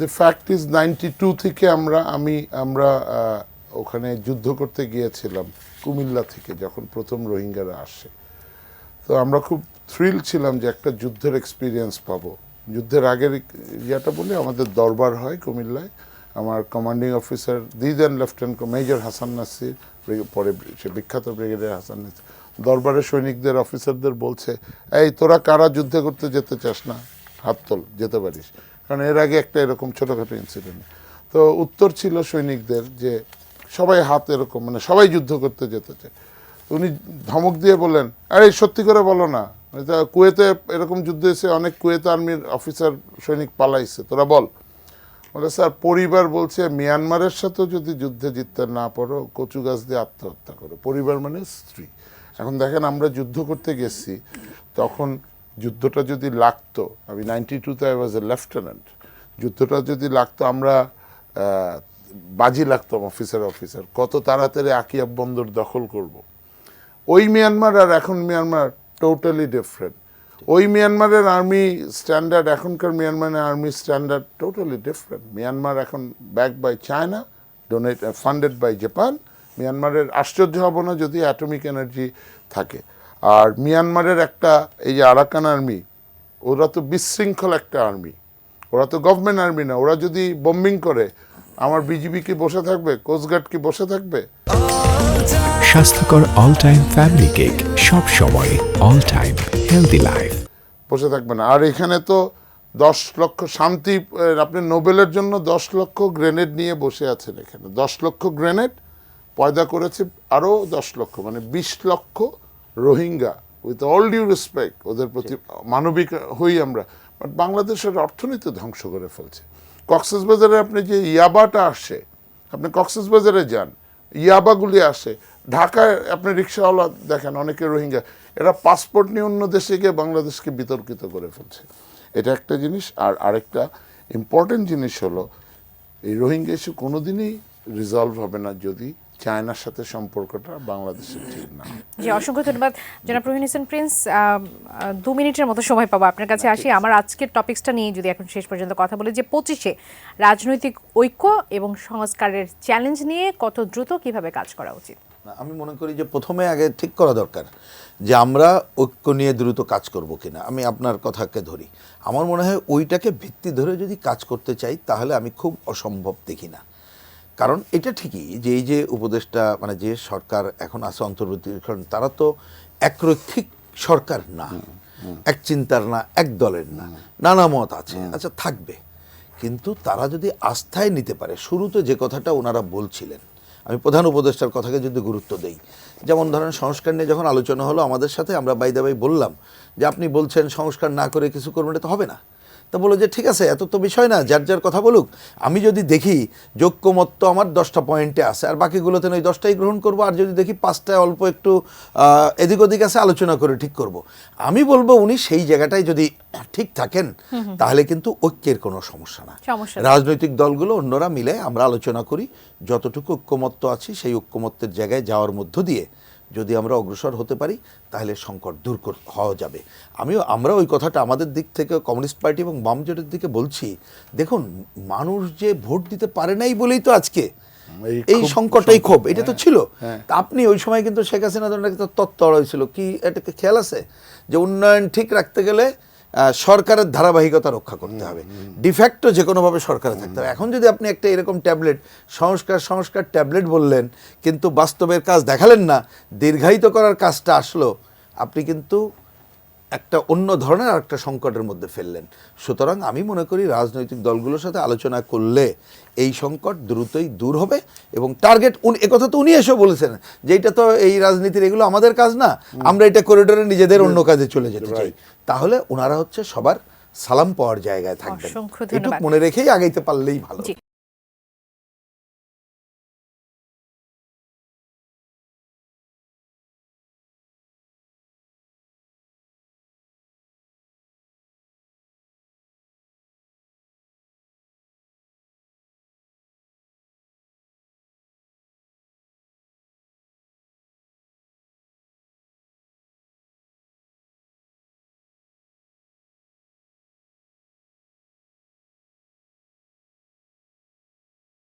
The fact is 92 থেকে আমরা ওখানে যুদ্ধ করতে গিয়েছিলাম কুমিল্লা থেকে, যখন প্রথম রোহিঙ্গারা আসে। তো আমরা খুব থ্রিল ছিলাম যে একটা যুদ্ধের এক্সপিরিয়েন্স পাবো। যুদ্ধের আগের ইয়েটা বলে আমাদের দরবার হয় কুমিল্লায়। আমার commanding officer the then lieutenant major Hasan Nasir, পরে সে বিখ্যাত ব্রিগেডিয়ার হাসান নাসির, দরবারের সৈনিকদের অফিসারদের বলছে, এই তোরা কারা যুদ্ধ করতে যেতে চাস না, হাত তোল, যেতে পারিস। কারণ এর আগে একটা এরকম ছোটোখাটো ইনসিডেন্ট। তো উত্তর ছিল সৈনিকদের যে সবাই হাত এরকম, মানে সবাই যুদ্ধ করতে যেতে চায়। উনি ধমক দিয়ে বললেন, আরে সত্যি করে বলো না, কুয়েতে এরকম যুদ্ধ এসে অনেক কুয়েত আর্মির অফিসার সৈনিক পালাইছে, তোরা বল। বলে, স্যার পরিবার বলছে মিয়ানমারের সাথেও যদি যুদ্ধে জিততে না পারো কচু গাছ দিয়ে আত্মহত্যা করো। পরিবার মানে স্ত্রী। এখন দেখেন আমরা যুদ্ধ করতে গেছি, তখন যুদ্ধটা যদি লাগতো, আমি 92-তে আই ওয়াজ এ লেফটেন্যান্ট, যুদ্ধটা যদি লাগতো আমরা বাজি লাগতাম অফিসার কত তাড়াতাড়ি আকিয়াব বন্দর দখল করব। ওই মিয়ানমার আর এখন মিয়ানমার টোটালি ডিফারেন্ট। ওই মিয়ানমারের আর্মি স্ট্যান্ডার্ড এখনকার মিয়ানমারের army standard totally different. Myanmar এখন back by China, funded by Japan. মিয়ানমারের আশ্চর্য হব না যদি অ্যাটমিক এনার্জি থাকে। আর মিয়ানমারের একটা এই যে আরাকান আর্মি, ওরা তো বিশৃঙ্খল একটা আর্মি, ওরা তো গভর্নমেন্ট আর্মি না। ওরা যদি বোম্বিং করে, আমার বিজিবি কি বসে থাকবে? কোস্টগার্ড কি বসে থাকবে? স্বাস্থ্যকর অল টাইম ফ্যামিলি কেক, সব সময় অল টাইম হেলদি লাইফ। বসে থাকবে না। আর এখানে তো 10 লক্ষ শান্তি, আপনি নোবেলের জন্য 10 লক্ষ গ্রেনেড নিয়ে বসে আছেন এখানে। 10 লক্ষ গ্রেনেড পয়দা করেছে, আরও 10 লক্ষ, মানে 20 লক্ষ Rohingya. With all due respect, ওদের প্রতি মানবিক হই আমরা, বাট বাংলাদেশের অর্থনীতি ধ্বংস করে ফেলছে। কক্সবাজারে আপনি যে ইয়াবাটা আসে, আপনি কক্সবাজারে যান, ইয়াবাগুলি আসে। ঢাকায় আপনি রিক্সাওয়ালা দেখেন অনেকে রোহিঙ্গা, এরা পাসপোর্ট নিয়ে অন্য দেশে গিয়ে বাংলাদেশকে বিতর্কিত করে ফেলছে। এটা একটা জিনিস। আর আরেকটা ইম্পর্টেন্ট জিনিস হলো, এই রোহিঙ্গা ইস্যু কোনোদিনই রিজলভ হবে না যদি চায়নার সাথে সম্পর্কটা বাংলাদেশের ঠিক না। জি, অসংখ্য ধন্যবাদ জনাব রুহিন হোসেন প্রিন্স। 2 মিনিটের মতো সময় পাবো আপনার কাছে। আসি আমার আজকের টপিকসটা নিয়ে যদি এখন শেষ পর্যন্ত কথা বলি, যে 25-এ রাজনৈতিক ঐক্য এবং সংস্কারের চ্যালেঞ্জ নিয়ে কত দ্রুত কিভাবে কাজ করা উচিত। আমি মনে করি যে প্রথমে আগে ঠিক করা দরকার যে আমরা ঐক্য নিয়ে দ্রুত কাজ করব কিনা। আমি আপনার কথাকে ধরি, আমার মনে হয় ওইটাকে ভিত্তি ধরে যদি কাজ করতে চাই তাহলে আমি খুব অসম্ভব দেখি না। কারণ এটা ঠিকই যে এই যে উপদেষ্টা, মানে যে সরকার এখন আছে অন্তর্বর্তীকালীন, তারা তো একরৈখিক সরকার না, এক চিন্তার না, এক দলের না, নানা মত আছে, আচ্ছা থাকবে। কিন্তু তারা যদি আস্থায় নিতে পারে, শুরুতে যে কথাটা ওনারা বলছিলেন, আমি প্রধান উপদেষ্টার কথাকে যদি গুরুত্ব দেই, যেমন ধরেন সংস্কার নিয়ে যখন আলোচনা হলো আমাদের সাথে, আমরা বাইদাবাই বললাম যে আপনি বলছেন সংস্কার না করে কিছু করবেন, এটা তো হবে না। তা বলো যে ঠিক আছে, এত তো বিষয় না, যার যার কথা বলুক। আমি যদি দেখি ঐক্যমত্য আমার 10টা পয়েন্টে আছে আর বাকিগুলোতে ওই 10টাই গ্রহণ করব, আর যদি দেখি 5টায় অল্প একটু এদিক ওদিক আছে, আলোচনা করে ঠিক করব। আমি বলবো উনি সেই জায়গাটায় যদি ঠিক থাকেন তাহলে কিন্তু ঐক্যের কোনো সমস্যা না। রাজনৈতিক দলগুলো অন্যরা মিলে আমরা আলোচনা করি, যতটুকু ঐক্যমত্য আছি সেই ঐক্যমত্যের জায়গায় যাওয়ার মধ্য দিয়ে যদি আমরা অগ্রসর হতে পারি তাহলে সংকট দূর হওয়া যাবে। আমরা ওই কথাটা আমাদের দিক থেকে কমিউনিস্ট পার্টি এবং বাম জোটের দিকে বলছি। দেখুন, মানুষ যে ভোট দিতে পারে নাই বলেই তো আজকে এই সংকটটাই ক্ষোভ, এটা তো ছিল। তা আপনি ওই সময় কিন্তু শেখ হাসিনা তত্ত্ব হয়েছিল কি, এটাকে খেয়াল আছে যে উন্নয়ন ঠিক রাখতে গেলে সরকারের ধারাবাহিকতা রক্ষা করতে হবে, ডিফ্যাক্টো যে কোনোভাবে সরকারে থাকতে হবে। এখন যদি আপনি একটা এরকম ট্যাবলেট সংস্কার ট্যাবলেট বললেন কিন্তু বাস্তবের কাজ দেখালেন না, দীর্ঘায়িত করার কাজটা আসলো, আপনি কিন্তু একটা অন্য ধরনের আরেকটা সংকটের মধ্যে ফেললেন। সুতরাং আমি মনে করি রাজনৈতিক দলগুলোর সাথে আলোচনা করলে এই সংকট দ্রুতই দূর হবে। এবং টার্গেট, একথা তো উনি এসেও বলেছেন যে এটা তো এই রাজনীতির এগুলো আমাদের কাজ না, আমরা এটা করিডোরে নিজেদের অন্য কাজে চলে যেতে চাই। তাহলে ওনারা হচ্ছে সবার সালাম পাওয়ার জায়গায় থাকবেন, এটুকু মনে রেখেই আগাইতে পারলেই ভালো।